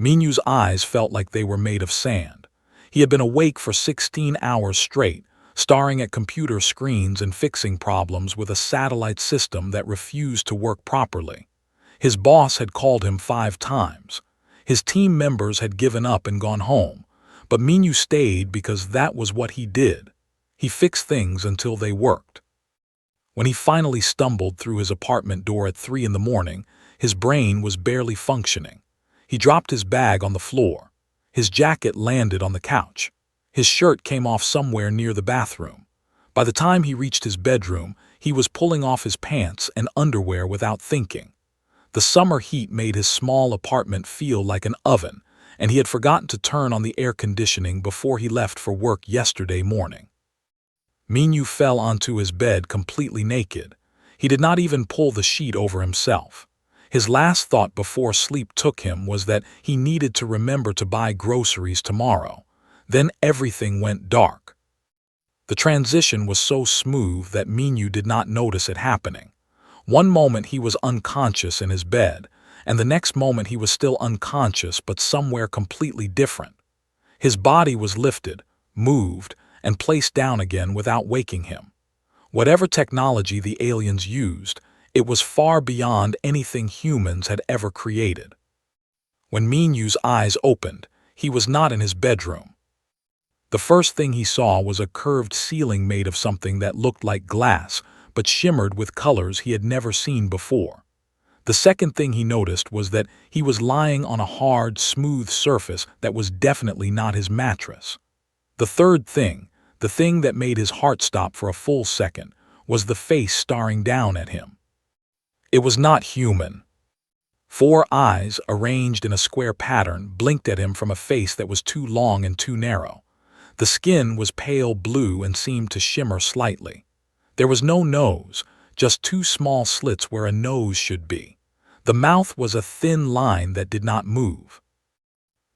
Minyu's eyes felt like they were made of sand. He had been awake for 16 hours straight, staring at computer screens and fixing problems with a satellite system that refused to work properly. His boss had called him 5 times. His team members had given up and gone home, but Minyu stayed because that was what he did. He fixed things until they worked. When he finally stumbled through his apartment door at 3 in the morning, his brain was barely functioning. He dropped his bag on the floor. His jacket landed on the couch. His shirt came off somewhere near the bathroom. By the time he reached his bedroom, he was pulling off his pants and underwear without thinking. The summer heat made his small apartment feel like an oven, and he had forgotten to turn on the air conditioning before he left for work yesterday morning. Minyu fell onto his bed completely naked. He did not even pull the sheet over himself. His last thought before sleep took him was that he needed to remember to buy groceries tomorrow. Then everything went dark. The transition was so smooth that Minyu did not notice it happening. One moment he was unconscious in his bed, and the next moment he was still unconscious but somewhere completely different. His body was lifted, moved, and placed down again without waking him. Whatever technology the aliens used, it was far beyond anything humans had ever created. When Minyu's eyes opened, he was not in his bedroom. The first thing he saw was a curved ceiling made of something that looked like glass, but shimmered with colors he had never seen before. The second thing he noticed was that he was lying on a hard, smooth surface that was definitely not his mattress. The third thing, the thing that made his heart stop for a full second, was the face staring down at him. It was not human. 4 eyes, arranged in a square pattern, blinked at him from a face that was too long and too narrow. The skin was pale blue and seemed to shimmer slightly. There was no nose, just 2 small slits where a nose should be. The mouth was a thin line that did not move.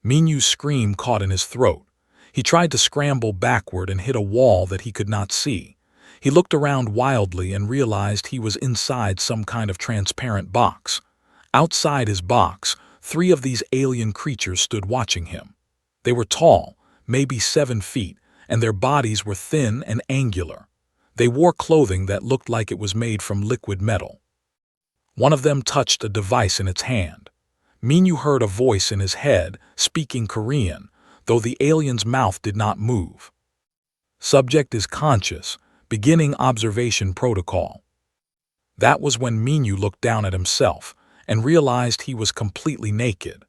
Minyu's scream caught in his throat. He tried to scramble backward and hit a wall that he could not see. He looked around wildly and realized he was inside some kind of transparent box. Outside his box, 3 of these alien creatures stood watching him. They were tall, maybe 7 feet, and their bodies were thin and angular. They wore clothing that looked like it was made from liquid metal. One of them touched a device in its hand. Minyu heard a voice in his head, speaking Korean, though the alien's mouth did not move. Subject is conscious, beginning observation protocol. That was when Minyu looked down at himself and realized he was completely naked.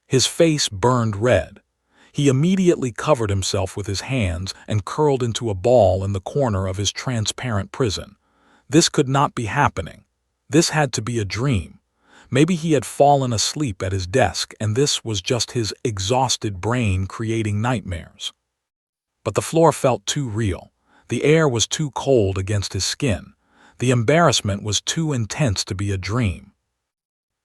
His face burned red. He immediately covered himself with his hands and curled into a ball in the corner of his transparent prison. This could not be happening. This had to be a dream. Maybe he had fallen asleep at his desk and this was just his exhausted brain creating nightmares. But the floor felt too real. The air was too cold against his skin. The embarrassment was too intense to be a dream.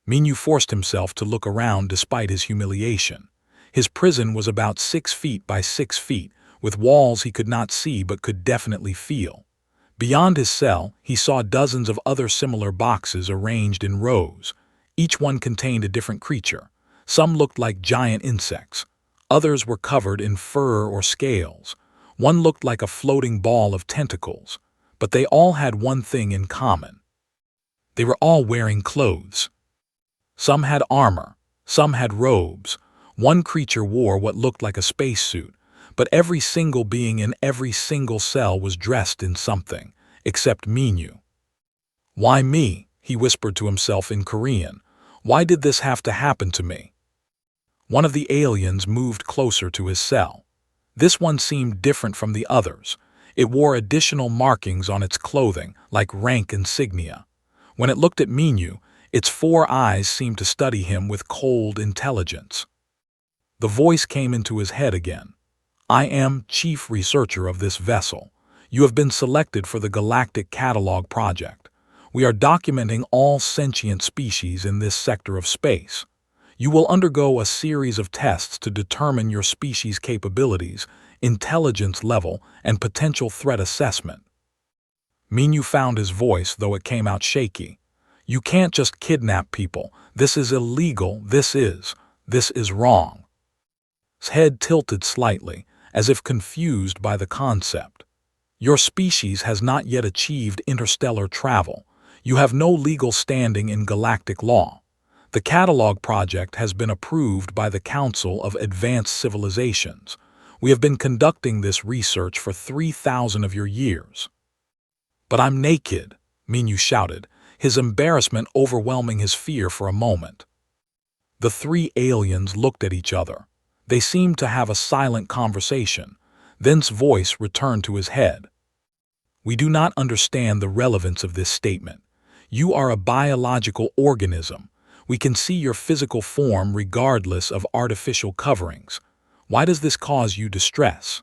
Minyu forced himself to look around despite his humiliation. His prison was about 6 feet by 6 feet, with walls he could not see but could definitely feel. Beyond his cell, he saw dozens of other similar boxes arranged in rows. Each one contained a different creature. Some looked like giant insects. Others were covered in fur or scales. One looked like a floating ball of tentacles. But they all had one thing in common. They were all wearing clothes. Some had armor. Some had robes. One creature wore what looked like a spacesuit, but every single being in every single cell was dressed in something, except Minyu. "Why me?" he whispered to himself in Korean. "Why did this have to happen to me?" One of the aliens moved closer to his cell. This one seemed different from the others. It wore additional markings on its clothing, like rank insignia. When it looked at Minyu, its 4 eyes seemed to study him with cold intelligence. The voice came into his head again. "I am chief researcher of this vessel. You have been selected for the Galactic Catalog Project. We are documenting all sentient species in this sector of space. You will undergo a series of tests to determine your species' capabilities, intelligence level, and potential threat assessment." Minyu found his voice, though it came out shaky. "You can't just kidnap people. This is illegal. This is..." "This is wrong." His head tilted slightly, as if confused by the concept. "Your species has not yet achieved interstellar travel. You have no legal standing in galactic law. The catalog project has been approved by the Council of Advanced Civilizations. We have been conducting this research for 3,000 of your years." "But I'm naked," Minyu shouted, his embarrassment overwhelming his fear for a moment. The three aliens looked at each other. They seemed to have a silent conversation. Then's voice returned to his head. "We do not understand the relevance of this statement. You are a biological organism. We can see your physical form regardless of artificial coverings. Why does this cause you distress?"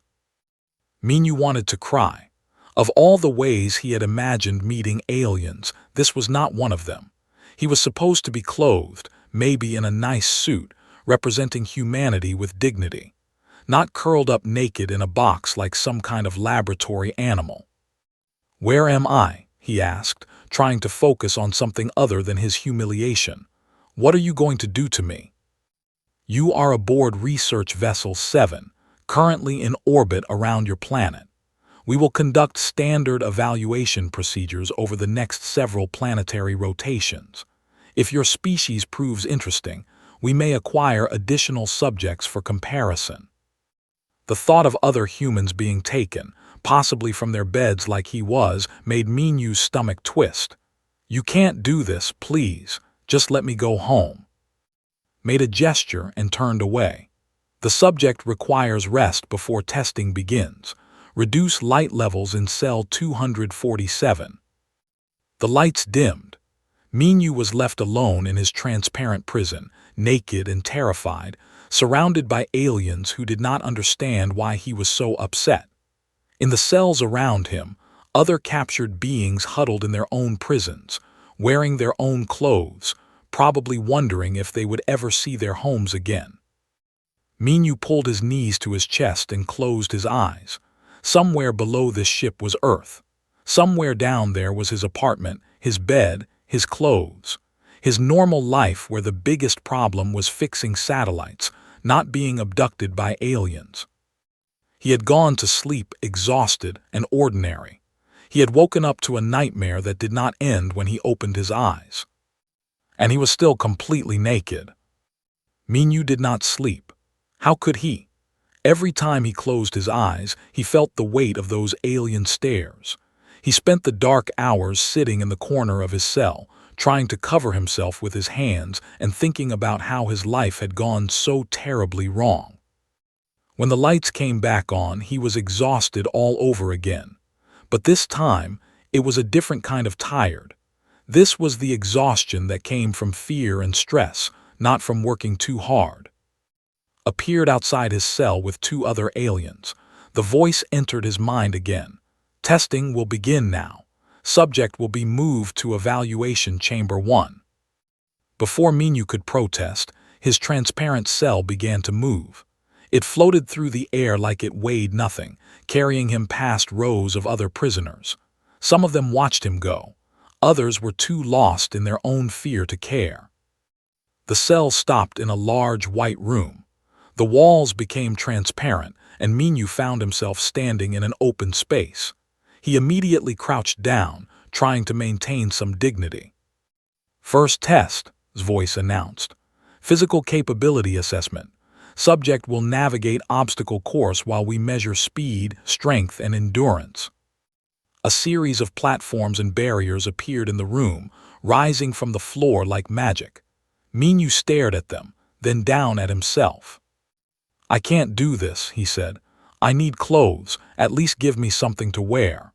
Minyu wanted to cry. Of all the ways he had imagined meeting aliens, this was not one of them. He was supposed to be clothed, maybe in a nice suit, representing humanity with dignity, not curled up naked in a box like some kind of laboratory animal. "Where am I?" he asked, trying to focus on something other than his humiliation. "What are you going to do to me?" "You are aboard Research Vessel 7, currently in orbit around your planet. We will conduct standard evaluation procedures over the next several planetary rotations. If your species proves interesting, we may acquire additional subjects for comparison." The thought of other humans being taken, possibly from their beds like he was, made Minyu's stomach twist. "You can't do this, please. Just let me go home." Made a gesture and turned away. "The subject requires rest before testing begins. Reduce light levels in cell 247. The lights dimmed. Minyu was left alone in his transparent prison, naked and terrified, surrounded by aliens who did not understand why he was so upset. In the cells around him, other captured beings huddled in their own prisons, wearing their own clothes, probably wondering if they would ever see their homes again. Minyu pulled his knees to his chest and closed his eyes. Somewhere below this ship was Earth. Somewhere down there was his apartment, his bed, his clothes. His normal life where the biggest problem was fixing satellites, not being abducted by aliens. He had gone to sleep exhausted and ordinary. He had woken up to a nightmare that did not end when he opened his eyes. And he was still completely naked. Minyu did not sleep. How could he? Every time he closed his eyes, he felt the weight of those alien stares. He spent the dark hours sitting in the corner of his cell, trying to cover himself with his hands and thinking about how his life had gone so terribly wrong. When the lights came back on, he was exhausted all over again. But this time, it was a different kind of tired. This was the exhaustion that came from fear and stress, not from working too hard. Appeared outside his cell with two other aliens. The voice entered his mind again. "Testing will begin now. Subject will be moved to Evaluation Chamber 1. Before Minyu could protest, his transparent cell began to move. It floated through the air like it weighed nothing, carrying him past rows of other prisoners. Some of them watched him go. Others were too lost in their own fear to care. The cell stopped in a large white room. The walls became transparent, and Minyu found himself standing in an open space. He immediately crouched down, trying to maintain some dignity. "First test," his voice announced. "Physical capability assessment. Subject will navigate obstacle course while we measure speed, strength, and endurance." A series of platforms and barriers appeared in the room, rising from the floor like magic. Minyu stared at them, then down at himself. "I can't do this," he said. "I need clothes, at least give me something to wear."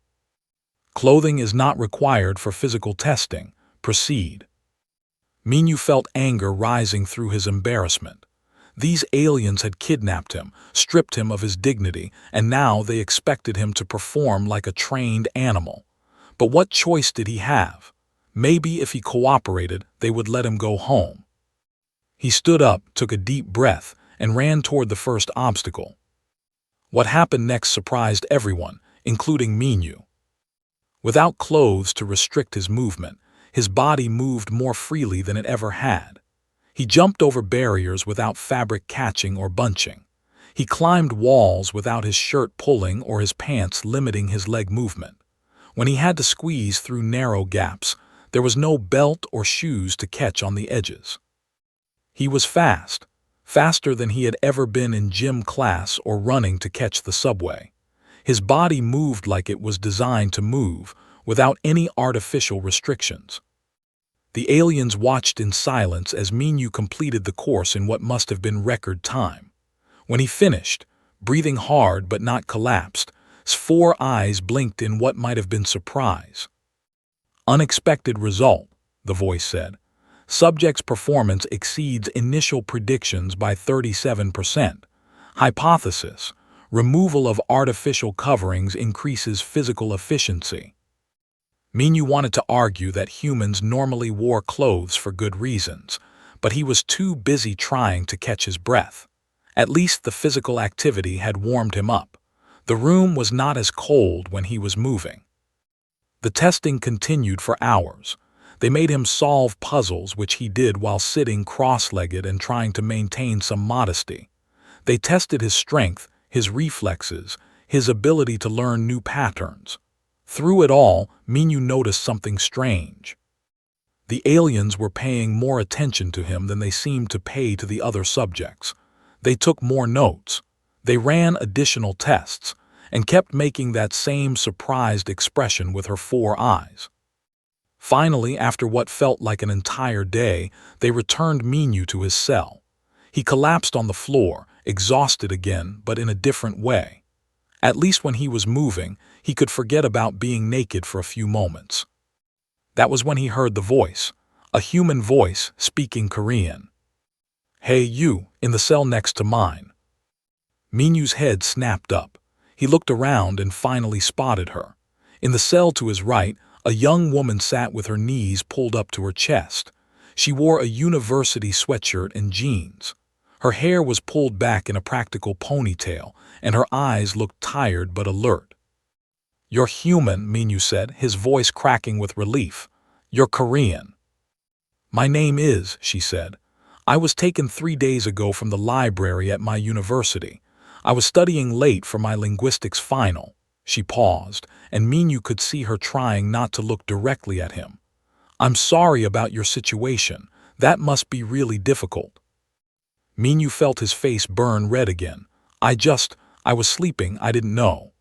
"Clothing is not required for physical testing. Proceed." Minyu felt anger rising through his embarrassment. These aliens had kidnapped him, stripped him of his dignity, and now they expected him to perform like a trained animal. But what choice did he have? Maybe if he cooperated, they would let him go home. He stood up, took a deep breath, and ran toward the first obstacle. What happened next surprised everyone, including Minyu. Without clothes to restrict his movement, his body moved more freely than it ever had. He jumped over barriers without fabric catching or bunching. He climbed walls without his shirt pulling or his pants limiting his leg movement. When he had to squeeze through narrow gaps, there was no belt or shoes to catch on the edges. He was fast, faster than he had ever been in gym class or running to catch the subway. His body moved like it was designed to move, without any artificial restrictions. The aliens watched in silence as Minyu completed the course in what must have been record time. When he finished, breathing hard but not collapsed, his 4 eyes blinked in what might have been surprise. "Unexpected result," the voice said. "Subject's performance exceeds initial predictions by 37%. Hypothesis: removal of artificial coverings increases physical efficiency." Minyu wanted to argue that humans normally wore clothes for good reasons, but he was too busy trying to catch his breath. At least the physical activity had warmed him up. The room was not as cold when he was moving. The testing continued for hours. They made him solve puzzles, which he did while sitting cross-legged and trying to maintain some modesty. They tested his strength, his reflexes, his ability to learn new patterns. Through it all, Minyu noticed something strange. The aliens were paying more attention to him than they seemed to pay to the other subjects. They took more notes. They ran additional tests, and kept making that same surprised expression with her 4 eyes. Finally, after what felt like an entire day, they returned Minyu to his cell. He collapsed on the floor, exhausted again, but in a different way. At least when he was moving, he could forget about being naked for a few moments. That was when he heard the voice, a human voice speaking Korean. "Hey you, in the cell next to mine." Minyu's head snapped up. He looked around and finally spotted her. In the cell to his right, a young woman sat with her knees pulled up to her chest. She wore a university sweatshirt and jeans. Her hair was pulled back in a practical ponytail, and her eyes looked tired but alert. "You're human," Minyu said, his voice cracking with relief. "You're Korean." "My name is," she said. "I was taken 3 days ago from the library at my university. I was studying late for my linguistics final." She paused, and Minyu could see her trying not to look directly at him. "I'm sorry about your situation. That must be really difficult." Minyu felt his face burn red again. I was sleeping, I didn't know."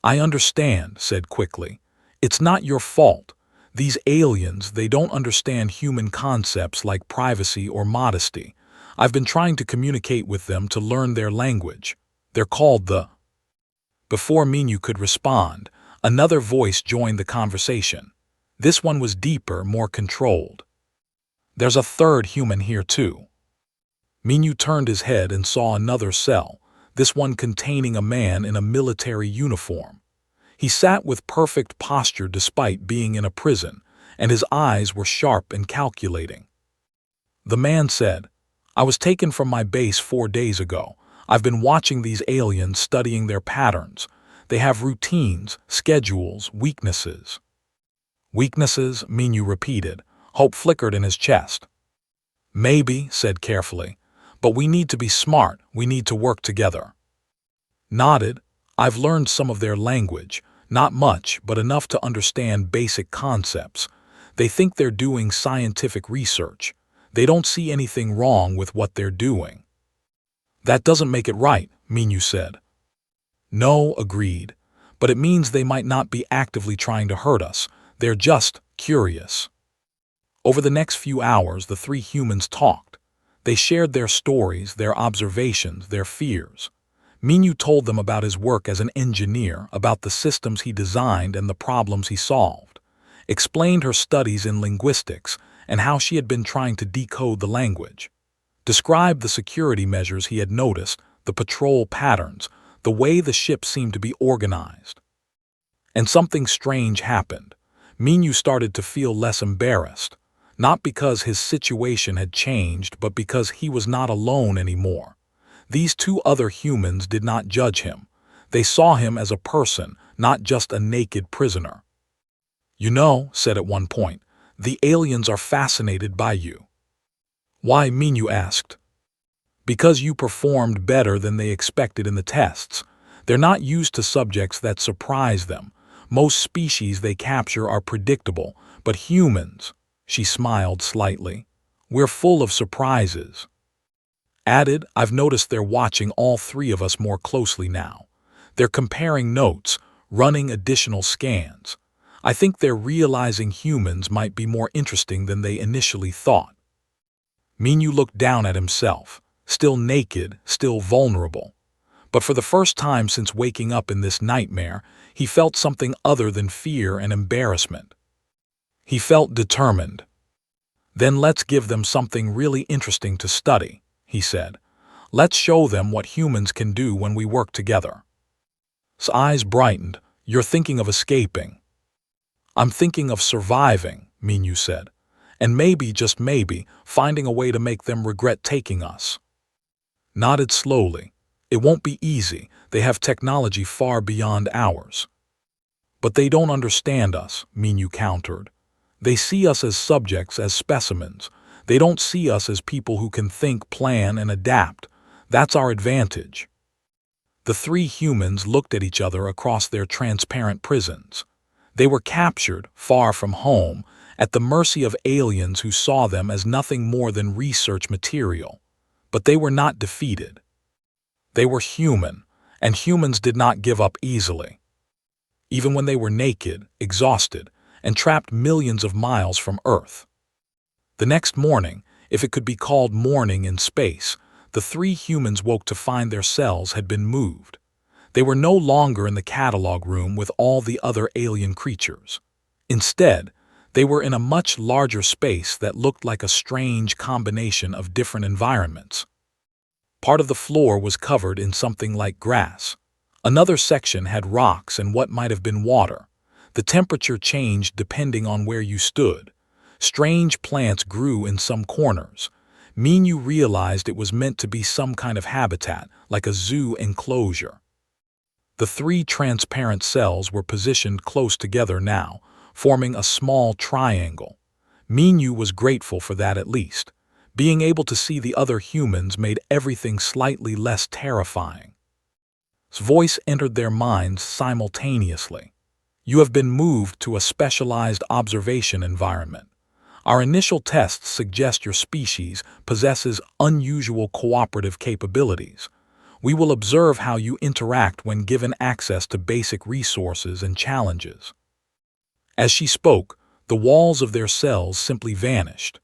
"I understand," said quickly. "It's not your fault. These aliens, they don't understand human concepts like privacy or modesty. I've been trying to communicate with them to learn their language. They're called the—" Before Minyu could respond, another voice joined the conversation. This one was deeper, more controlled. "There's a third human here too." Minyu turned his head and saw another cell, this one containing a man in a military uniform. He sat with perfect posture despite being in a prison, and his eyes were sharp and calculating. The man said, "I was taken from my base 4 days ago. I've been watching these aliens, studying their patterns. They have routines, schedules, weaknesses." "Weaknesses?" Minyu repeated. Hope flickered in his chest. "Maybe," said carefully. "But we need to be smart. We need to work together." Nodded. "I've learned some of their language. Not much, but enough to understand basic concepts. They think they're doing scientific research. They don't see anything wrong with what they're doing." "That doesn't make it right," Minyu said. "No," agreed. "But it means they might not be actively trying to hurt us. They're just curious." Over the next few hours, the 3 humans talked. They shared their stories, their observations, their fears. Minyu told them about his work as an engineer, about the systems he designed and the problems he solved. Explained her studies in linguistics and how she had been trying to decode the language. Described the security measures he had noticed, the patrol patterns, the way the ship seemed to be organized. And something strange happened. Minyu started to feel less embarrassed. Not because his situation had changed, but because he was not alone anymore. These 2 other humans did not judge him. They saw him as a person, not just a naked prisoner. "You know," said at one point, "the aliens are fascinated by you." Why, Minyu asked. Because you performed better than they expected in the tests. They're not used to subjects that surprise them. Most species they capture are predictable, but humans, she smiled slightly, we're full of surprises. Added, I've noticed they're watching all three of us more closely now. They're comparing notes, running additional scans. I think they're realizing humans might be more interesting than they initially thought. Minyu looked down at himself, still naked, still vulnerable. But for the first time since waking up in this nightmare, he felt something other than fear and embarrassment. He felt determined. Then let's give them something really interesting to study, he said. Let's show them what humans can do when we work together. His eyes brightened. You're thinking of escaping. I'm thinking of surviving, Minyu said. And maybe, just maybe, finding a way to make them regret taking us. Nodded slowly. It won't be easy. They have technology far beyond ours. But they don't understand us, Minyu countered. They see us as subjects, as specimens. They don't see us as people who can think, plan, and adapt. That's our advantage. The three humans looked at each other across their transparent prisons. They were captured, far from home, at the mercy of aliens who saw them as nothing more than research material. But they were not defeated. They were human, and humans did not give up easily. Even when they were naked, exhausted, and trapped millions of miles from Earth. The next morning, if it could be called morning in space, the three humans woke to find their cells had been moved. They were no longer in the catalog room with all the other alien creatures. Instead, they were in a much larger space that looked like a strange combination of different environments. Part of the floor was covered in something like grass. Another section had rocks and what might have been water. The temperature changed depending on where you stood. Strange plants grew in some corners. Minyu realized it was meant to be some kind of habitat, like a zoo enclosure. The three transparent cells were positioned close together now, forming a small triangle. Minyu was grateful for that at least. Being able to see the other humans made everything slightly less terrifying. His voice entered their minds simultaneously. You have been moved to a specialized observation environment. Our initial tests suggest your species possesses unusual cooperative capabilities. We will observe how you interact when given access to basic resources and challenges. As she spoke, the walls of their cells simply vanished.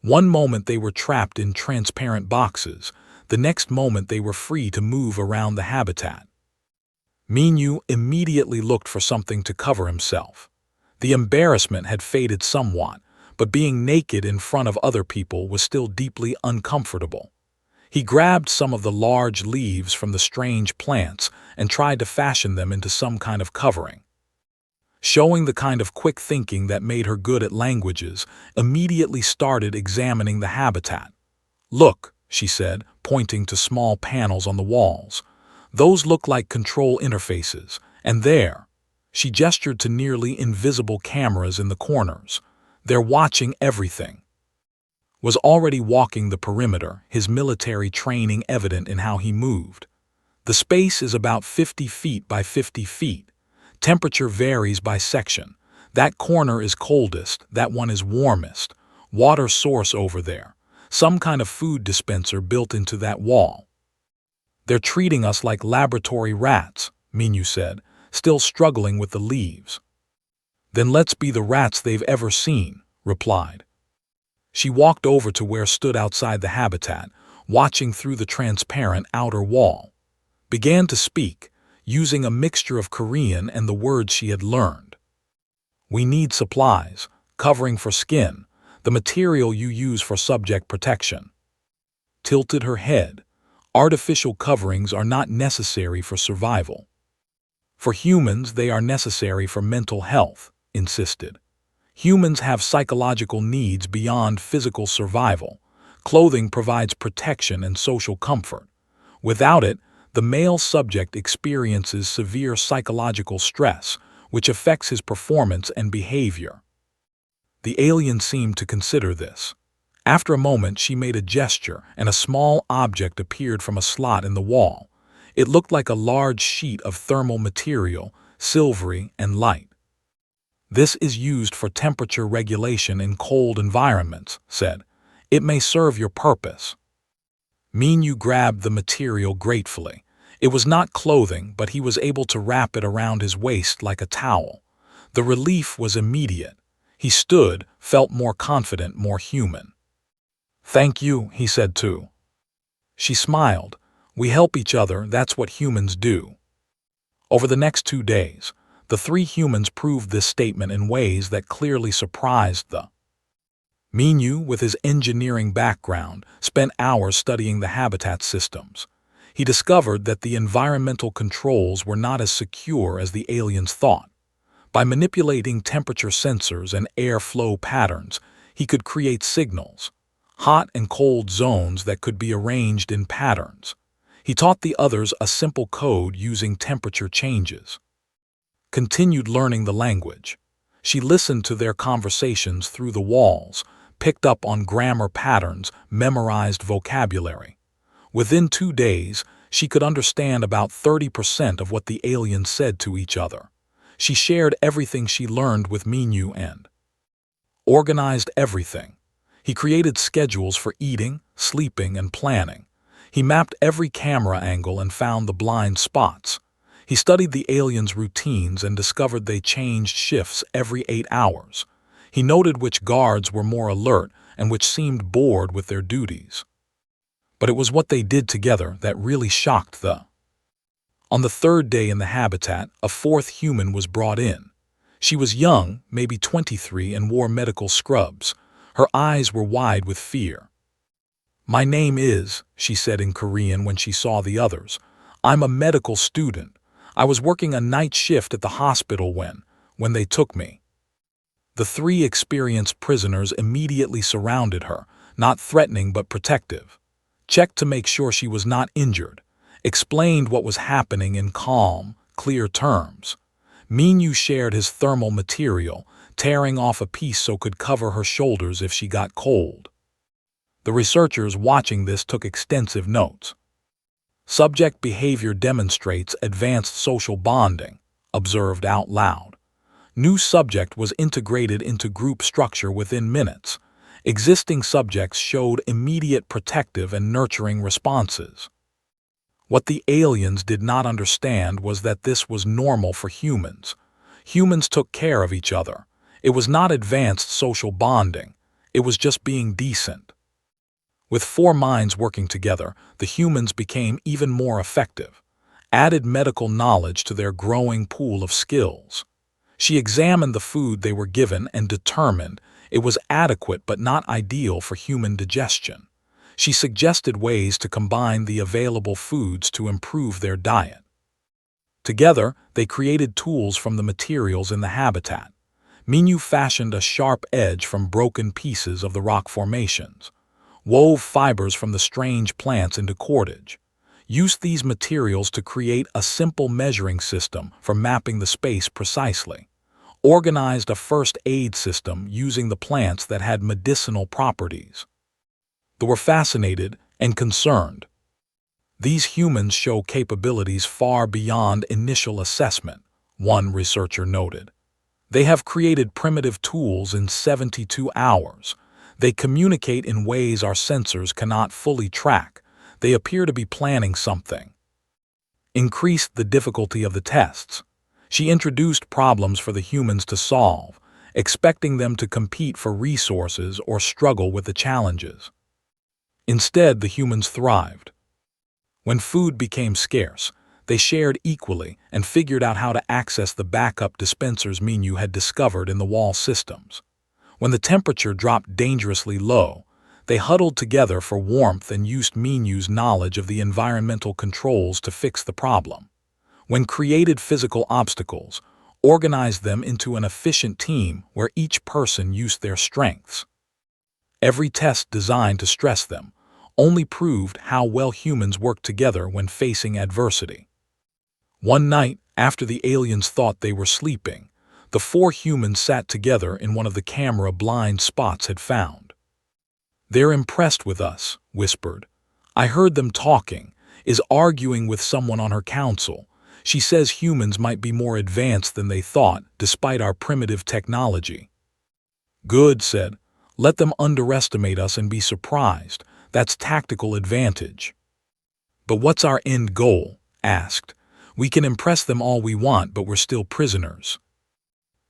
One moment they were trapped in transparent boxes, the next moment they were free to move around the habitat. Minyu immediately looked for something to cover himself. The embarrassment had faded somewhat, but being naked in front of other people was still deeply uncomfortable. He grabbed some of the large leaves from the strange plants and tried to fashion them into some kind of covering. Showing the kind of quick thinking that made her good at languages, immediately started examining the habitat. Look, she said, pointing to small panels on the walls. Those look like control interfaces, and there, she gestured to nearly invisible cameras in the corners. They're watching everything. Was already walking the perimeter, his military training evident in how he moved. The space is about 50 feet by 50 feet. Temperature varies by section. That corner is coldest, that one is warmest. Water source over there. Some kind of food dispenser built into that wall. They're treating us like laboratory rats, Minyu said, still struggling with the leaves. Then let's be the rats they've ever seen, replied. She walked over to where stood outside the habitat, watching through the transparent outer wall. Began to speak, using a mixture of Korean and the words she had learned. We need supplies, covering for skin, the material you use for subject protection. Tilted her head. Artificial coverings are not necessary for survival. For humans, they are necessary for mental health, insisted. Humans have psychological needs beyond physical survival. Clothing provides protection and social comfort. Without it, the male subject experiences severe psychological stress, which affects his performance and behavior. The alien seemed to consider this. After a moment, she made a gesture, and a small object appeared from a slot in the wall. It looked like a large sheet of thermal material, silvery and light. "This is used for temperature regulation in cold environments," said. "It may serve your purpose." Minyu grabbed the material gratefully. It was not clothing, but he was able to wrap it around his waist like a towel. The relief was immediate. He stood, felt more confident, more human. "Thank you," he said too. She smiled. "We help each other, that's what humans do." Over the next 2 days, the three humans proved this statement in ways that clearly surprised the Minyu, with his engineering background, spent hours studying the habitat systems. He discovered that the environmental controls were not as secure as the aliens thought. By manipulating temperature sensors and airflow patterns, he could create signals, hot and cold zones that could be arranged in patterns. He taught the others a simple code using temperature changes. Continued learning the language. She listened to their conversations through the walls, picked up on grammar patterns, memorized vocabulary. Within 2 days, she could understand about 30% of what the aliens said to each other. She shared everything she learned with Minyu and organized everything. He created schedules for eating, sleeping, and planning. He mapped every camera angle and found the blind spots. He studied the aliens' routines and discovered they changed shifts every 8 hours. He noted which guards were more alert and which seemed bored with their duties. But it was what they did together that really shocked the On the third day in the habitat, a fourth human was brought in. She was young, maybe 23, and wore medical scrubs. Her eyes were wide with fear. "My name is," she said in Korean when she saw the others. "I'm a medical student. I was working a night shift at the hospital when they took me." The three experienced prisoners immediately surrounded her, not threatening but protective. Checked to make sure she was not injured. Explained what was happening in calm, clear terms. Minyu shared his thermal material, tearing off a piece so could cover her shoulders if she got cold. The researchers watching this took extensive notes. "Subject behavior demonstrates advanced social bonding," observed out loud. New subject was integrated into group structure within minutes. Existing subjects showed immediate protective and nurturing responses. What the aliens did not understand was that this was normal for humans. Humans took care of each other. It was not advanced social bonding. It was just being decent. With 4 minds working together, the humans became even more effective, added medical knowledge to their growing pool of skills. She examined the food they were given and determined it was adequate but not ideal for human digestion. She suggested ways to combine the available foods to improve their diet. Together, they created tools from the materials in the habitat. Minyu fashioned a sharp edge from broken pieces of the rock formations, wove fibers from the strange plants into cordage, used these materials to create a simple measuring system for mapping the space precisely, organized a first aid system using the plants that had medicinal properties. They were fascinated and concerned. "These humans show capabilities far beyond initial assessment," one researcher noted. "They have created primitive tools in 72 hours. They communicate in ways our sensors cannot fully track. They appear to be planning something." Increased the difficulty of the tests. She introduced problems for the humans to solve, expecting them to compete for resources or struggle with the challenges. Instead, the humans thrived. When food became scarce, they shared equally and figured out how to access the backup dispensers Minyu had discovered in the wall systems. When the temperature dropped dangerously low, they huddled together for warmth and used Minyu's knowledge of the environmental controls to fix the problem. When created physical obstacles, organized them into an efficient team where each person used their strengths. Every test designed to stress them only proved how well humans work together when facing adversity. One night, after the aliens thought they were sleeping, the 4 humans sat together in one of the camera blind spots had found. "They're impressed with us," whispered. "I heard them talking, is arguing with someone on her council. She says humans might be more advanced than they thought, despite our primitive technology." "Good," said. "Let them underestimate us and be surprised. That's tactical advantage." "But what's our end goal?" asked. "We can impress them all we want, but we're still prisoners."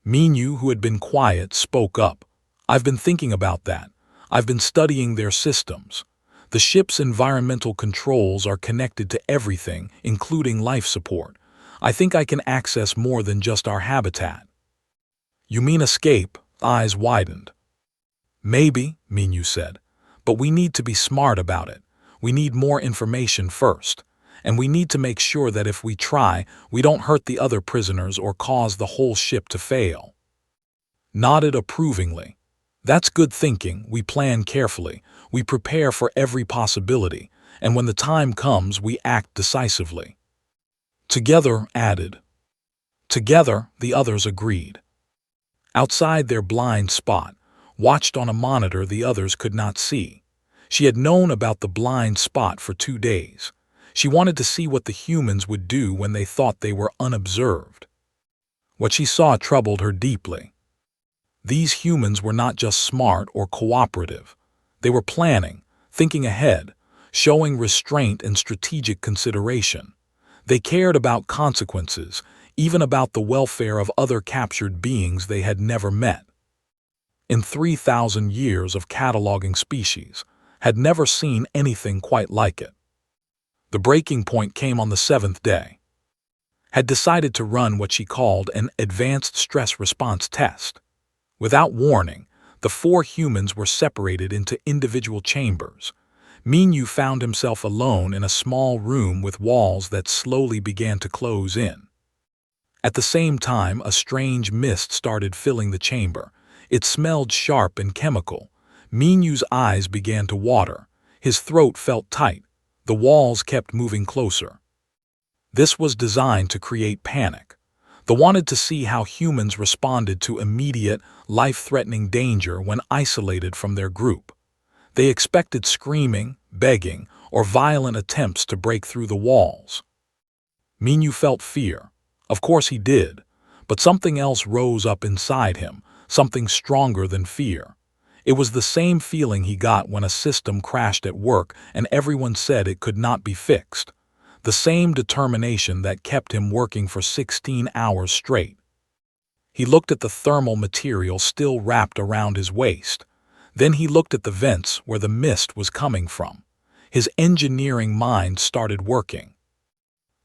Minyu, who had been quiet, spoke up. "I've been thinking about that. I've been studying their systems. The ship's environmental controls are connected to everything, including life support. I think I can access more than just our habitat." "You mean escape?" Eyes widened. "Maybe," Minyu said. "But we need to be smart about it. We need more information first. And we need to make sure that if we try, we don't hurt the other prisoners or cause the whole ship to fail." Nodded approvingly. "That's good thinking. We plan carefully. We prepare for every possibility. And when the time comes, we act decisively." "Together," added. "Together," the others agreed. Outside their blind spot, watched on a monitor the others could not see. She had known about the blind spot for 2 days. She wanted to see what the humans would do when they thought they were unobserved. What she saw troubled her deeply. These humans were not just smart or cooperative. They were planning, thinking ahead, showing restraint and strategic consideration. They cared about consequences, even about the welfare of other captured beings they had never met. In 3,000 years of cataloging species, had never seen anything quite like it. The breaking point came on the 7th day. Had decided to run what she called an advanced stress response test. Without warning, the 4 humans were separated into individual chambers. Minyu found himself alone in a small room with walls that slowly began to close in. At the same time, a strange mist started filling the chamber. It smelled sharp and chemical. Minyu's eyes began to water. His throat felt tight. The walls kept moving closer. This was designed to create panic. They wanted to see how humans responded to immediate, life-threatening danger when isolated from their group. They expected screaming, begging, or violent attempts to break through the walls. Minyu felt fear. Of course he did. But something else rose up inside him, something stronger than fear. It was the same feeling he got when a system crashed at work and everyone said it could not be fixed. The same determination that kept him working for 16 hours straight. He looked at the thermal material still wrapped around his waist. Then he looked at the vents where the mist was coming from. His engineering mind started working.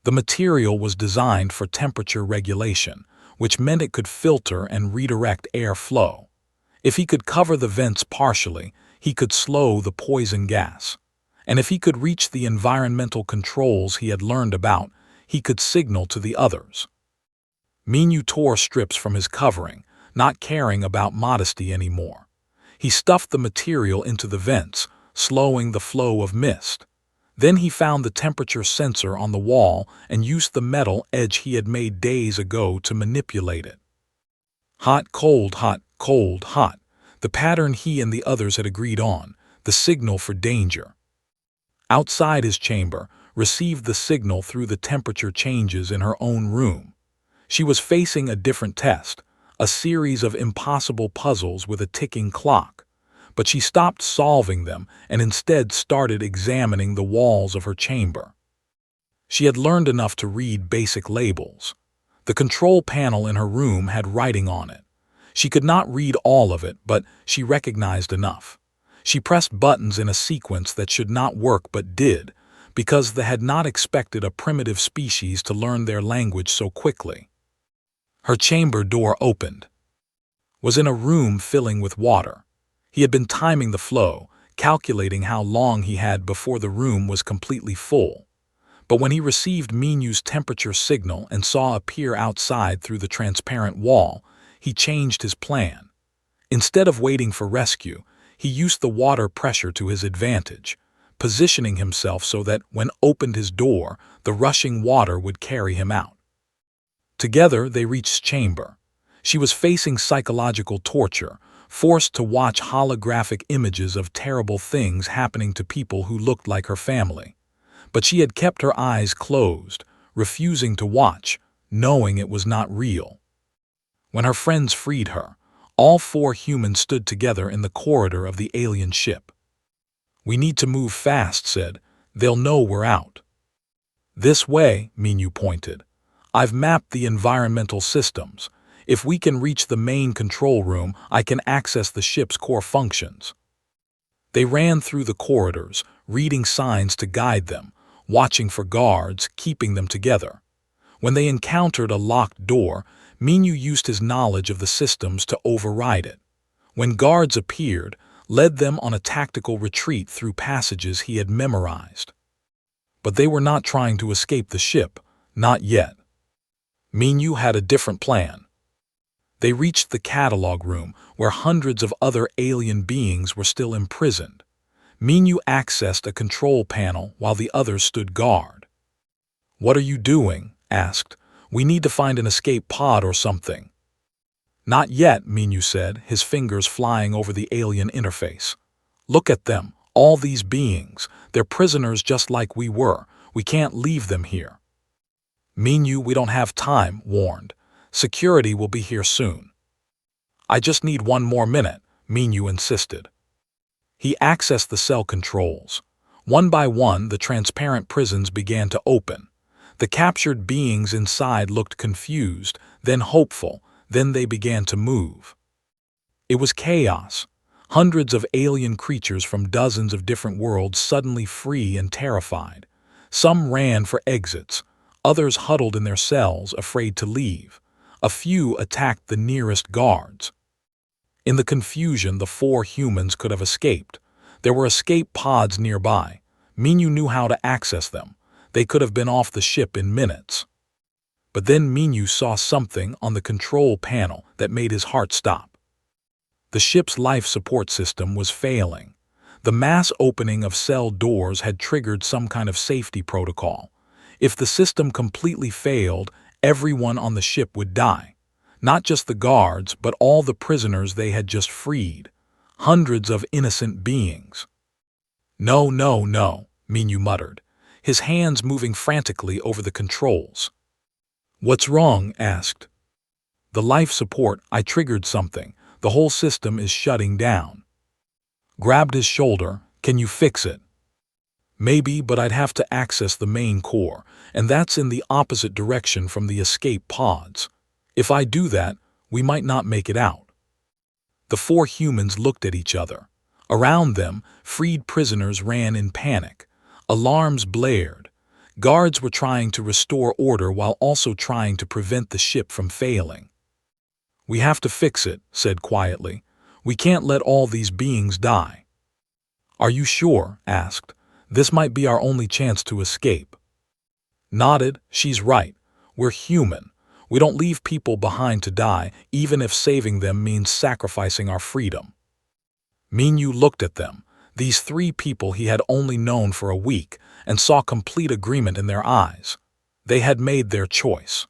The material was designed for temperature regulation, which meant it could filter and redirect air flow. If he could cover the vents partially, he could slow the poison gas. And if he could reach the environmental controls he had learned about, he could signal to the others. Minyu tore strips from his covering, not caring about modesty anymore. He stuffed the material into the vents, slowing the flow of mist. Then he found the temperature sensor on the wall and used the metal edge he had made days ago to manipulate it. Hot, cold, hot, cold, hot. The pattern he and the others had agreed on, the signal for danger. Outside his chamber, received the signal through the temperature changes in her own room. She was facing a different test, a series of impossible puzzles with a ticking clock. But she stopped solving them and instead started examining the walls of her chamber. She had learned enough to read basic labels. The control panel in her room had writing on it. She could not read all of it, but she recognized enough. She pressed buttons in a sequence that should not work but did, because they had not expected a primitive species to learn their language so quickly. Her chamber door opened. Was in a room filling with water. He had been timing the flow, calculating how long he had before the room was completely full. But when he received Minyu's temperature signal and saw appear outside through the transparent wall, he changed his plan. Instead of waiting for rescue, he used the water pressure to his advantage, positioning himself so that when opened his door, the rushing water would carry him out. Together they reached chamber. She was facing psychological torture, forced to watch holographic images of terrible things happening to people who looked like her family. But she had kept her eyes closed, refusing to watch, knowing it was not real. When her friends freed her, all 4 humans stood together in the corridor of the alien ship. "We need to move fast," said. "They'll know we're out." "This way," Minyu pointed. "I've mapped the environmental systems. If we can reach the main control room, I can access the ship's core functions." They ran through the corridors, reading signs to guide them, watching for guards, keeping them together. When they encountered a locked door, Minyu used his knowledge of the systems to override it. When guards appeared, led them on a tactical retreat through passages he had memorized. But they were not trying to escape the ship, not yet. Minyu had a different plan. They reached the catalog room, where hundreds of other alien beings were still imprisoned. Minyu accessed a control panel while the others stood guard. "What are you doing?" asked. "We need to find an escape pod or something." "Not yet," Minyu said, his fingers flying over the alien interface. "Look at them, all these beings. They're prisoners just like we were. We can't leave them here." "Minyu, we don't have time," warned. "Security will be here soon." "I just need 1 more minute," Minyu insisted. He accessed the cell controls. One by one, the transparent prisons began to open. The captured beings inside looked confused, then hopeful, then they began to move. It was chaos. Hundreds of alien creatures from dozens of different worlds suddenly free and terrified. Some ran for exits. Others huddled in their cells, afraid to leave. A few attacked the nearest guards. In the confusion, the 4 humans could have escaped. There were escape pods nearby. Minyu knew how to access them. They could have been off the ship in minutes. But then Minyu saw something on the control panel that made his heart stop. The ship's life support system was failing. The mass opening of cell doors had triggered some kind of safety protocol. If the system completely failed, everyone on the ship would die. Not just the guards, but all the prisoners they had just freed. Hundreds of innocent beings. "No, no, no," Minyu muttered, his hands moving frantically over the controls. "What's wrong?" asked. "The life support, I triggered something. The whole system is shutting down." Grabbed his shoulder. "Can you fix it?" "Maybe, but I'd have to access the main core, and that's in the opposite direction from the escape pods. If I do that, we might not make it out." The 4 humans looked at each other. Around them, freed prisoners ran in panic. Alarms blared. Guards were trying to restore order while also trying to prevent the ship from failing. "We have to fix it," said quietly. "We can't let all these beings die." "Are you sure?" asked. "This might be our only chance to escape." Nodded. "She's right. We're human. We don't leave people behind to die, even if saving them means sacrificing our freedom." Minyu looked at them, these 3 people he had only known for a week, and saw complete agreement in their eyes. They had made their choice.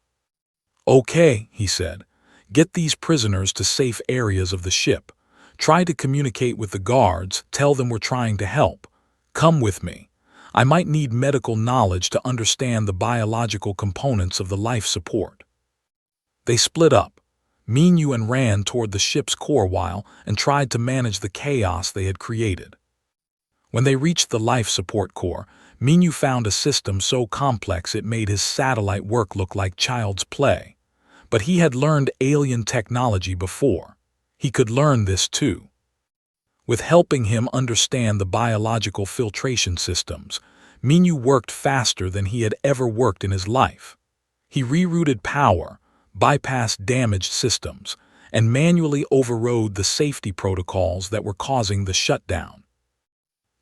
"Okay," he said. "Get these prisoners to safe areas of the ship. Try to communicate with the guards, tell them we're trying to help. Come with me. I might need medical knowledge to understand the biological components of the life support." They split up. Minyu and ran toward the ship's core while and tried to manage the chaos they had created. When they reached the life support core, Minyu found a system so complex it made his satellite work look like child's play. But he had learned alien technology before. He could learn this too. With helping him understand the biological filtration systems, Minyu worked faster than he had ever worked in his life. He rerouted power, bypassed damaged systems, and manually overrode the safety protocols that were causing the shutdown.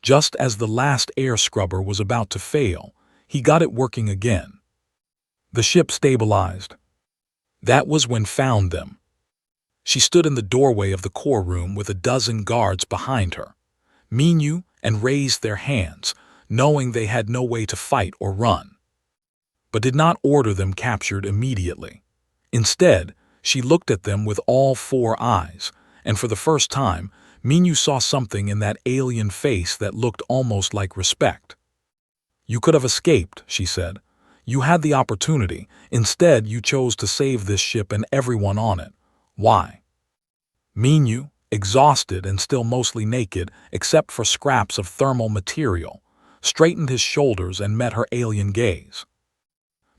Just as the last air scrubber was about to fail, he got it working again. The ship stabilized. That was when found them. She stood in the doorway of the core room with a dozen guards behind her. Minyu and raised their hands, knowing they had no way to fight or run. But did not order them captured immediately. Instead, she looked at them with all 4 eyes, And for the first time, Minyu saw something in that alien face that looked almost like respect. "You could have escaped," she said. "You had the opportunity. Instead, you chose to save this ship and everyone on it. Why?" Minyu, exhausted and still mostly naked, except for scraps of thermal material, straightened his shoulders and met her alien gaze.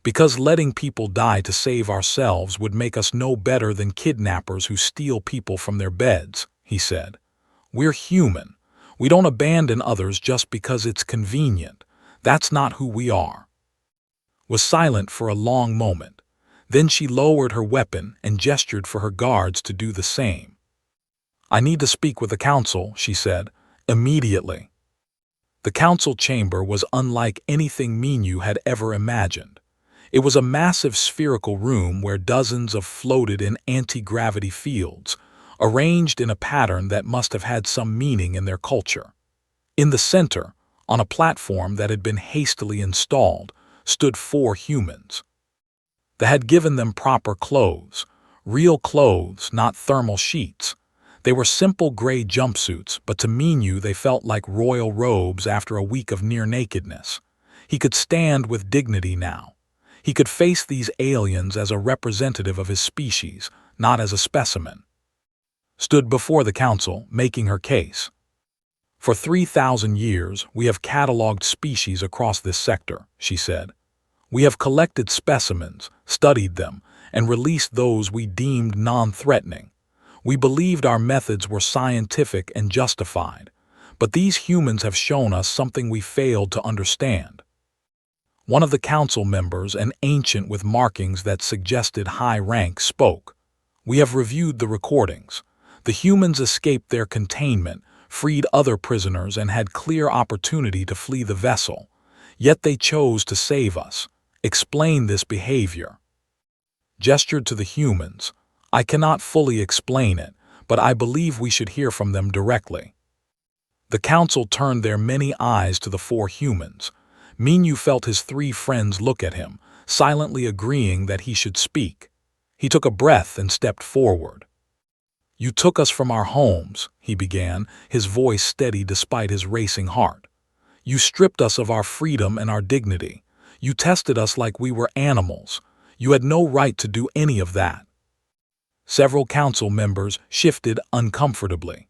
"Because letting people die to save ourselves would make us no better than kidnappers who steal people from their beds," he said. "We're human. We don't abandon others just because it's convenient. That's not who we are." Was silent for a long moment. Then she lowered her weapon and gestured for her guards to do the same. "I need to speak with the council," she said, "immediately." The council chamber was unlike anything Minyu had ever imagined. It was a massive spherical room where dozens of floated in anti-gravity fields, arranged in a pattern that must have had some meaning in their culture. In the center, on a platform that had been hastily installed, stood 4 humans. They had given them proper clothes, real clothes, not thermal sheets. They were simple gray jumpsuits, but to Minyu they felt like royal robes after a week of near-nakedness. He could stand with dignity now. He could face these aliens as a representative of his species, not as a specimen. Stood before the council, making her case. "For 3,000 years, we have cataloged species across this sector," she said. "We have collected specimens, studied them, and released those we deemed non-threatening. We believed our methods were scientific and justified, but these humans have shown us something we failed to understand." One of the council members, an ancient with markings that suggested high rank, spoke. "We have reviewed the recordings. The humans escaped their containment, freed other prisoners, and had clear opportunity to flee the vessel. Yet they chose to save us. Explain this behavior." Gestured to the humans. "I cannot fully explain it, but I believe we should hear from them directly." The council turned their many eyes to the 4 humans. Minyu felt his 3 friends look at him, silently agreeing that he should speak. He took a breath and stepped forward. "You took us from our homes," he began, his voice steady despite his racing heart. "You stripped us of our freedom and our dignity. You tested us like we were animals. You had no right to do any of that." Several council members shifted uncomfortably.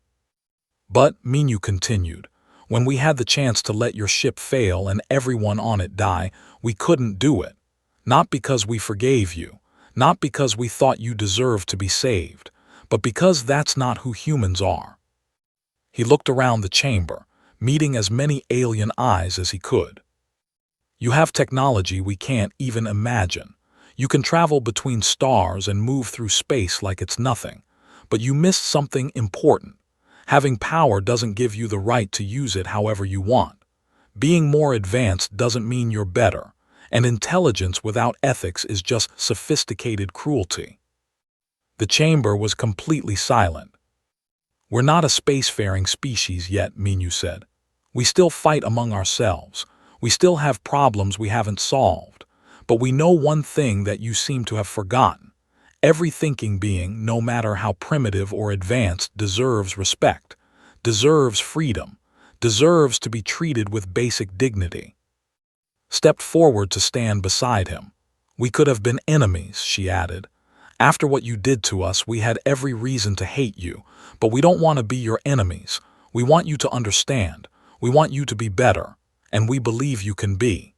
"But," Minyu continued, "when we had the chance to let your ship fail and everyone on it die, we couldn't do it. Not because we forgave you, not because we thought you deserved to be saved, but because that's not who humans are." He looked around the chamber, meeting as many alien eyes as he could. "You have technology we can't even imagine. You can travel between stars and move through space like it's nothing. But you missed something important. Having power doesn't give you the right to use it however you want. Being more advanced doesn't mean you're better, and intelligence without ethics is just sophisticated cruelty." The chamber was completely silent. "We're not a spacefaring species yet," Minyu said. "We still fight among ourselves. We still have problems we haven't solved. But we know one thing that you seem to have forgotten. Every thinking being, no matter how primitive or advanced, deserves respect, deserves freedom, deserves to be treated with basic dignity." Stepped forward to stand beside him. "We could have been enemies," she added. "After what you did to us, we had every reason to hate you, but we don't want to be your enemies. We want you to understand. We want you to be better, and we believe you can be.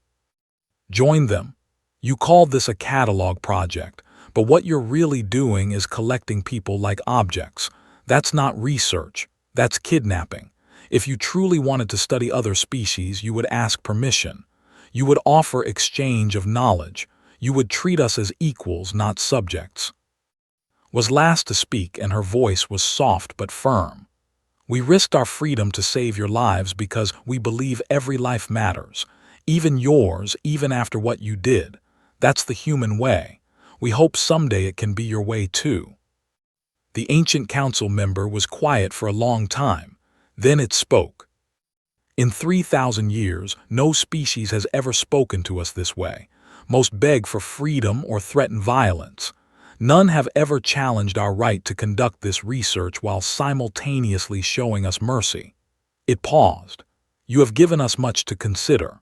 Join them. You called this a catalog project, but what you're really doing is collecting people like objects. That's not research. That's kidnapping. If you truly wanted to study other species, you would ask permission. You would offer exchange of knowledge. You would treat us as equals, not subjects." Was last to speak, and her voice was soft but firm. "We risked our freedom to save your lives because we believe every life matters, even yours, even after what you did. That's the human way. We hope someday it can be your way too." The ancient council member was quiet for a long time. Then it spoke. "In 3,000 years, no species has ever spoken to us this way. Most beg for freedom or threaten violence. None have ever challenged our right to conduct this research while simultaneously showing us mercy. It paused. You have given us much to consider.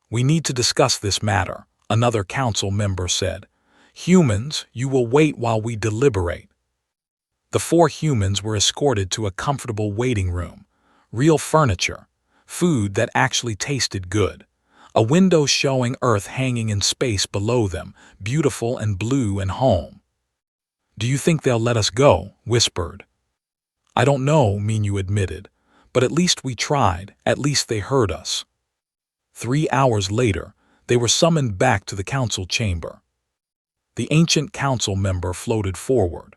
We need to discuss this matter, another council member said. Humans, you will wait while we deliberate. The 4 humans were escorted to a comfortable waiting room. Real furniture, food that actually tasted good, a window showing Earth hanging in space below them, beautiful and blue and home. Do you think they'll let us go? Whispered. I don't know, Minyu admitted, but at least we tried, at least they heard us. 3 hours later, they were summoned back to the council chamber. The ancient council member floated forward.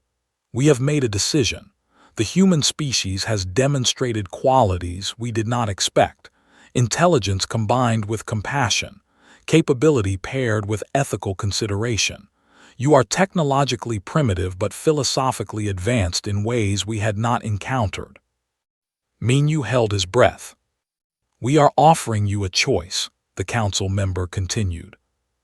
We have made a decision. The human species has demonstrated qualities we did not expect. Intelligence combined with compassion, capability paired with ethical consideration. You are technologically primitive but philosophically advanced in ways we had not encountered. Minyu held his breath. We are offering you a choice, the council member continued.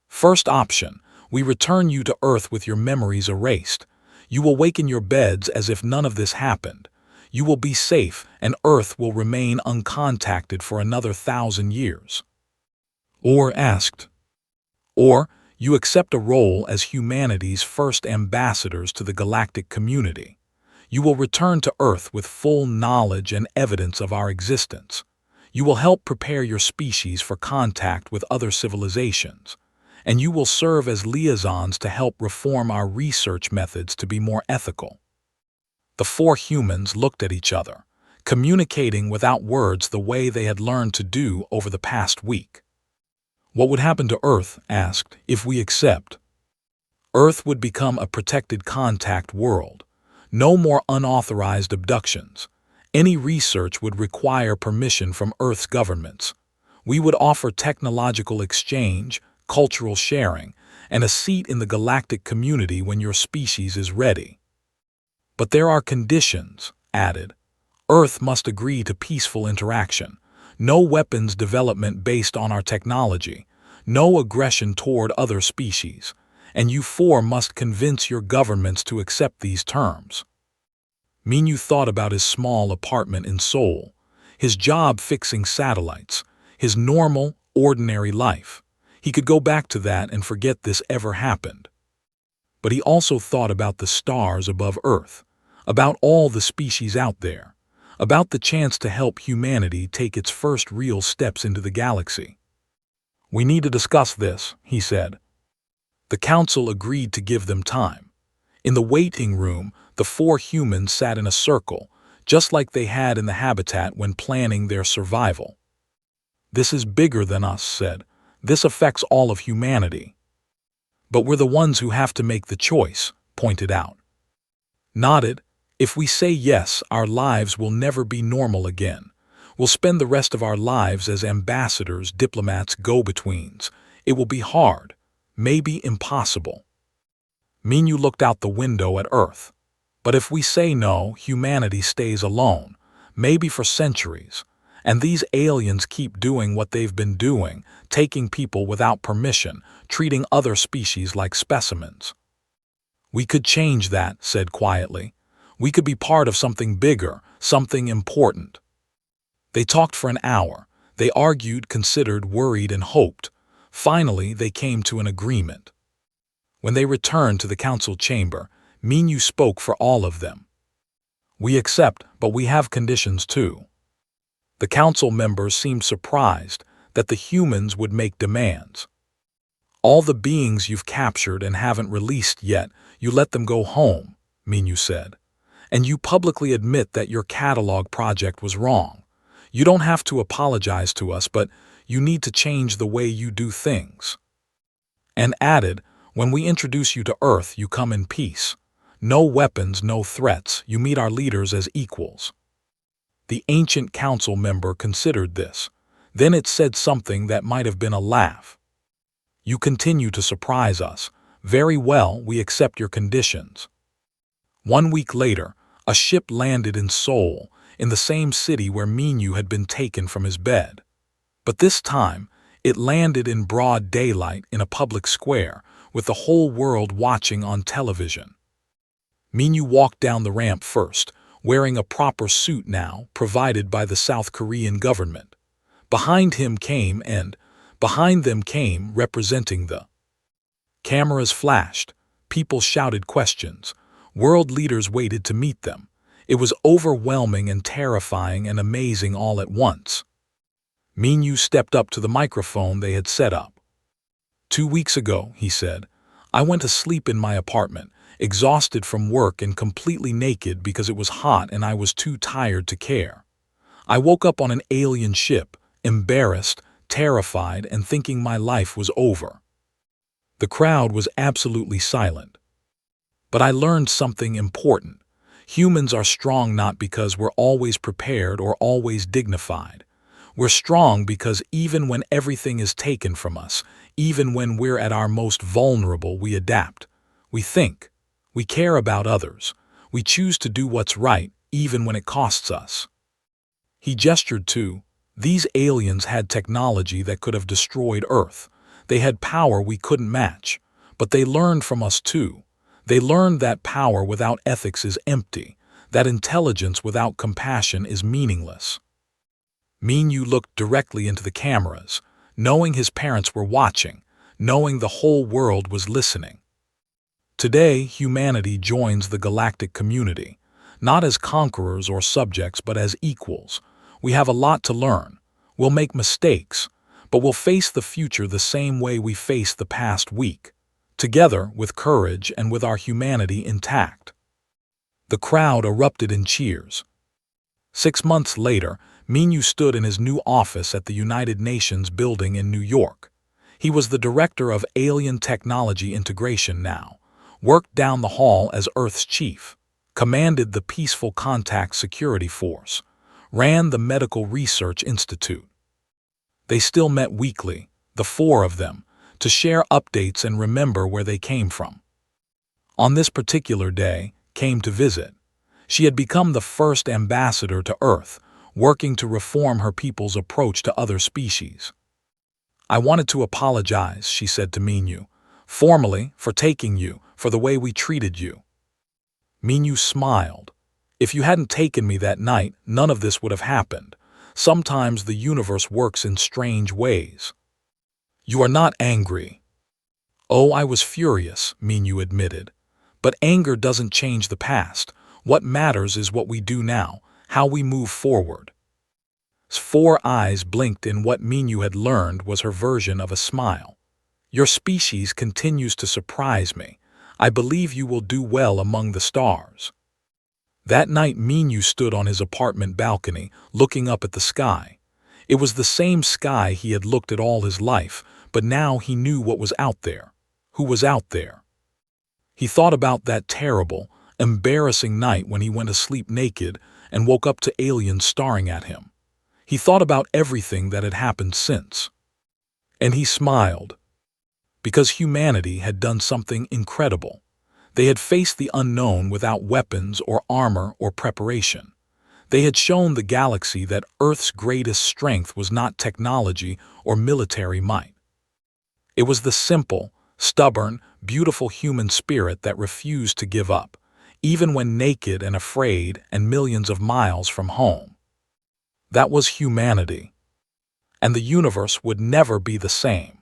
First option, we return you to Earth with your memories erased. You will wake in your beds as if none of this happened. You will be safe, and Earth will remain uncontacted for another 1,000 years. Or asked. Or, you accept a role as humanity's first ambassadors to the galactic community. You will return to Earth with full knowledge and evidence of our existence. You will help prepare your species for contact with other civilizations, and you will serve as liaisons to help reform our research methods to be more ethical. The 4 humans looked at each other, communicating without words the way they had learned to do over the past week. What would happen to Earth, asked, if we accept? Earth would become a protected contact world. No more unauthorized abductions. Any research would require permission from Earth's governments. We would offer technological exchange, cultural sharing, and a seat in the galactic community when your species is ready. But there are conditions, added. Earth must agree to peaceful interaction. No weapons development based on our technology. No aggression toward other species. And you 4 must convince your governments to accept these terms. Minyu thought about his small apartment in Seoul, his job fixing satellites, his normal, ordinary life. He could go back to that and forget this ever happened. But he also thought about the stars above Earth, about all the species out there, about the chance to help humanity take its first real steps into the galaxy. We need to discuss this, he said. The council agreed to give them time. In the waiting room, the 4 humans sat in a circle, just like they had in the habitat when planning their survival. This is bigger than us, said. This affects all of humanity. But we're the ones who have to make the choice, pointed out. Nodded. If we say yes, our lives will never be normal again. We'll spend the rest of our lives as ambassadors, diplomats, go-betweens. It will be hard, maybe impossible. Minyu looked out the window at Earth. But if we say no, humanity stays alone, maybe for centuries. And these aliens keep doing what they've been doing, taking people without permission, treating other species like specimens. We could change that, said quietly. We could be part of something bigger, something important. They talked for an hour. They argued, considered, worried, and hoped. Finally, they came to an agreement. When they returned to the council chamber, Minyu spoke for all of them. We accept, but we have conditions too. The council members seemed surprised that the humans would make demands. All the beings you've captured and haven't released yet, you let them go home, Minyu said. And you publicly admit that your catalog project was wrong. You don't have to apologize to us, but you need to change the way you do things. And added, when we introduce you to Earth, you come in peace. No weapons, no threats. You meet our leaders as equals. The ancient council member considered this. Then it said something that might have been a laugh. You continue to surprise us. Very well, we accept your conditions. 1 week later, a ship landed in Seoul, in the same city where Minyu had been taken from his bed. But this time, it landed in broad daylight in a public square, with the whole world watching on television. Minyu walked down the ramp first, wearing a proper suit now, provided by the South Korean government. Behind them came, representing the cameras flashed, people shouted questions, world leaders waited to meet them. It was overwhelming and terrifying and amazing all at once. Minyu stepped up to the microphone they had set up. 2 weeks ago, he said, I went to sleep in my apartment, exhausted from work and completely naked because it was hot and I was too tired to care. I woke up on an alien ship, embarrassed, terrified, and thinking my life was over. The crowd was absolutely silent. But I learned something important. Humans are strong not because we're always prepared or always dignified. We're strong because even when everything is taken from us, even when we're at our most vulnerable, we adapt. We think. We care about others. We choose to do what's right, even when it costs us. He gestured to, these aliens had technology that could have destroyed Earth. They had power we couldn't match. But they learned from us too. They learned that power without ethics is empty, that intelligence without compassion is meaningless. Minyu looked directly into the cameras, knowing his parents were watching, knowing the whole world was listening. Today, humanity joins the galactic community, not as conquerors or subjects, but as equals. We have a lot to learn. We'll make mistakes, but we'll face the future the same way we faced the past week, together with courage and with our humanity intact. The crowd erupted in cheers. 6 months later, Minyu stood in his new office at the United Nations building in New York. He was the director of Alien Technology Integration now, worked down the hall as Earth's chief, commanded the Peaceful Contact Security Force, ran the Medical Research Institute. They still met weekly, the 4 of them, to share updates and remember where they came from. On this particular day, came to visit. She had become the first ambassador to Earth, working to reform her people's approach to other species. I wanted to apologize, she said to Minyu, formally, for taking you, for the way we treated you. Minyu smiled. If you hadn't taken me that night, none of this would have happened. Sometimes the universe works in strange ways. You are not angry. Oh, I was furious, Minyu admitted. But anger doesn't change the past. What matters is what we do now, how we move forward. 4 eyes blinked in what Minyu had learned was her version of a smile. Your species continues to surprise me. I believe you will do well among the stars. That night Minyu stood on his apartment balcony, looking up at the sky. It was the same sky he had looked at all his life, but now he knew what was out there. Who was out there? He thought about that terrible, embarrassing night when he went to sleep naked and woke up to aliens staring at him. He thought about everything that had happened since. And he smiled. Because humanity had done something incredible. They had faced the unknown without weapons or armor or preparation. They had shown the galaxy that Earth's greatest strength was not technology or military might. It was the simple, stubborn, beautiful human spirit that refused to give up, even when naked and afraid and millions of miles from home. That was humanity. And the universe would never be the same.